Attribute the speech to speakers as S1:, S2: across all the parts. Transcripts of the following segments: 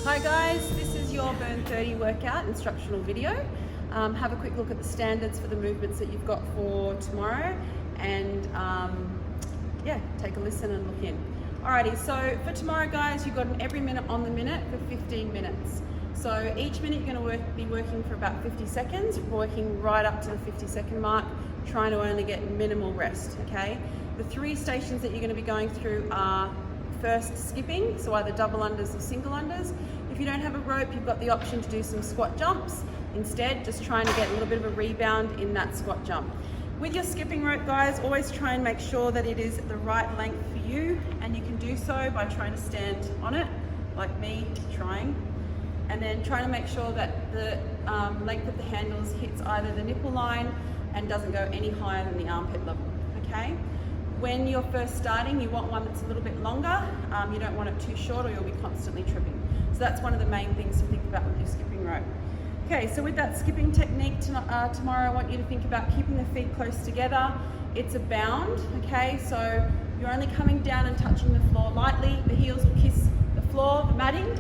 S1: Hi guys, this is your BURN30 workout instructional video. Have a quick look at the standards for the movements that you've got for tomorrow and yeah, take a listen and look in. Alrighty, so for tomorrow guys, you've got an every minute on the minute for 15 minutes. So each minute you're going to be working for about 50 seconds, working right up to the 50-second mark, trying to only get minimal rest, okay? The 3 stations that you're going to be going through are first skipping, so either double unders or single unders. If you don't have a rope, you've got the option to do some squat jumps. Instead, just trying to get a little bit of a rebound in that squat jump. With your skipping rope, guys, always try and make sure that it is the right length for you, and you can do so by trying to stand on it, like me trying, and then trying to make sure that the length of the handles hits either the nipple line and doesn't go any higher than the armpit level, okay? When you're first starting, you want one that's a little bit longer. You don't want it too short or you'll be constantly tripping. So that's one of the main things to think about with your skipping rope. Okay, so with that skipping technique tomorrow, I want you to think about keeping the feet close together. It's a bound, okay? So you're only coming down and touching the floor lightly. The heels will kiss the floor, the matting,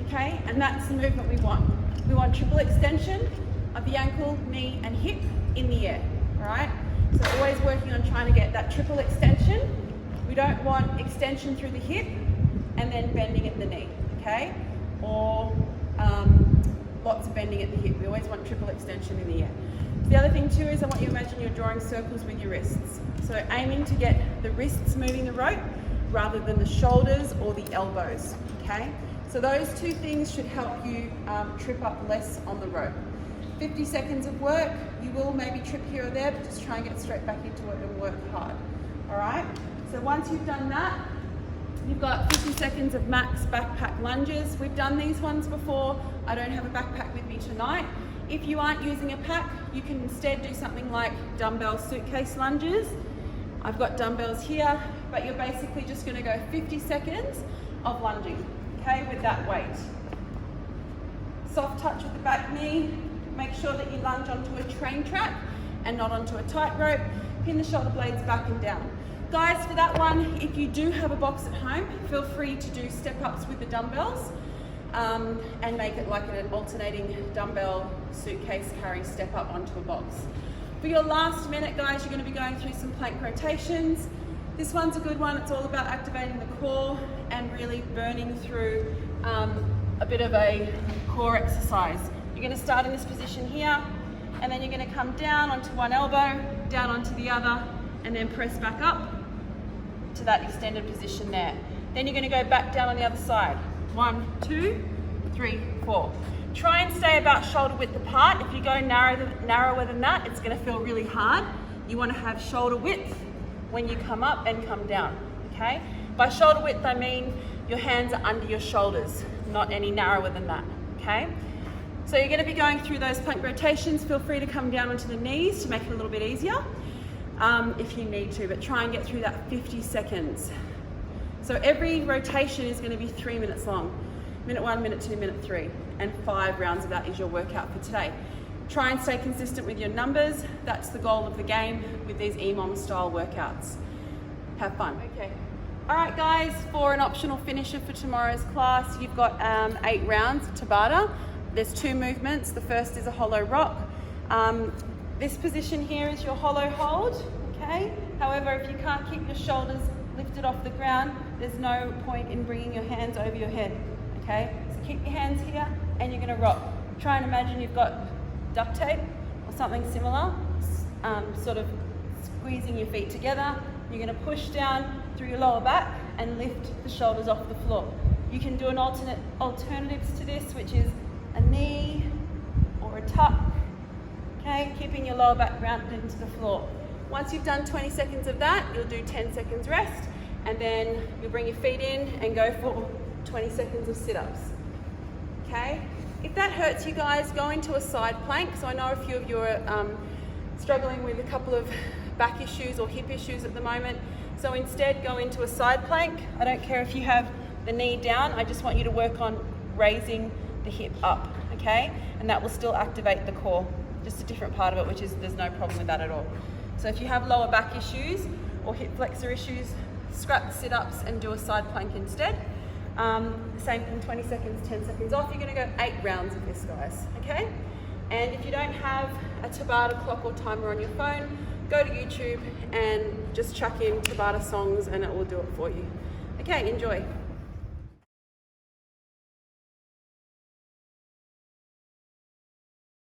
S1: okay? And that's the movement we want. We want triple extension of the ankle, knee, and hip in the air, all right? So always working on trying to get that triple extension. We don't want extension through the hip and then bending at the knee, okay? Or lots of bending at the hip. We always want triple extension in the air. The other thing too is I want you to imagine you're drawing circles with your wrists. So aiming to get the wrists moving the rope rather than the shoulders or the elbows, okay? So those 2 things should help you trip up less on the rope. 50 seconds of work, you will maybe trip here or there, but just try and get straight back into it and work hard, all right? So once you've done that, you've got 50 seconds of max backpack lunges. We've done these ones before. I don't have a backpack with me tonight. If you aren't using a pack, you can instead do something like dumbbell suitcase lunges. I've got dumbbells here, but you're basically just gonna go 50 seconds of lunging, okay, with that weight. Soft touch with the back knee. Make sure that you lunge onto a train track and not onto a tightrope. Pin the shoulder blades back and down. Guys, for that one, if you do have a box at home, feel free to do step-ups with the dumbbells and make it like an alternating dumbbell suitcase carry step-up onto a box. For your last minute, guys, you're going to be going through some plank rotations. This one's a good one. It's all about activating the core and really burning through a bit of a core exercise. You're going to start in this position here, and then you're going to come down onto one elbow, down onto the other, and then press back up to that extended position there. Then you're going to go back down on the other side. 1, 2, 3, 4. Try and stay about shoulder width apart. If you go narrower than that, it's going to feel really hard. You want to have shoulder width when you come up and come down, okay? By shoulder width, I mean your hands are under your shoulders, not any narrower than that, okay? So you're going to be going through those plank rotations. Feel free to come down onto the knees to make it a little bit easier if you need to, but try and get through that 50 seconds. So every rotation is going to be 3 minutes long. Minute 1, minute 2, minute 3, and 5 rounds of that is your workout for today. Try and stay consistent with your numbers. That's the goal of the game with these EMOM style workouts. Have fun. Okay. All right, guys, for an optional finisher for tomorrow's class, you've got 8 rounds of Tabata. There's 2 movements. The first is a hollow rock. This position here is your hollow hold, okay? However, if you can't keep your shoulders lifted off the ground, there's no point in bringing your hands over your head, okay? So keep your hands here and you're gonna rock. Try and imagine you've got duct tape or something similar, sort of squeezing your feet together. You're gonna push down through your lower back and lift the shoulders off the floor. You can do an alternatives to this, which is a knee or a tuck, okay, keeping your lower back grounded into the floor. Once you've done 20 seconds of that, you'll do 10 seconds rest, and then you'll bring your feet in and go for 20 seconds of sit-ups, okay? If that hurts you guys, go into a side plank. So I know a few of you are struggling with a couple of back issues or hip issues at the moment. So instead, go into a side plank. I don't care if you have the knee down, I just want you to work on raising the hip up, okay? And that will still activate the core, just a different part of it, which is there's no problem with that at all. So if you have lower back issues or hip flexor issues, scrap the sit-ups and do a side plank instead. Same thing, 20 seconds, 10 seconds off. You're gonna go 8 rounds of this, guys, okay? And if you don't have a Tabata clock or timer on your phone, go to YouTube and just chuck in Tabata songs and it will do it for you. Okay, enjoy.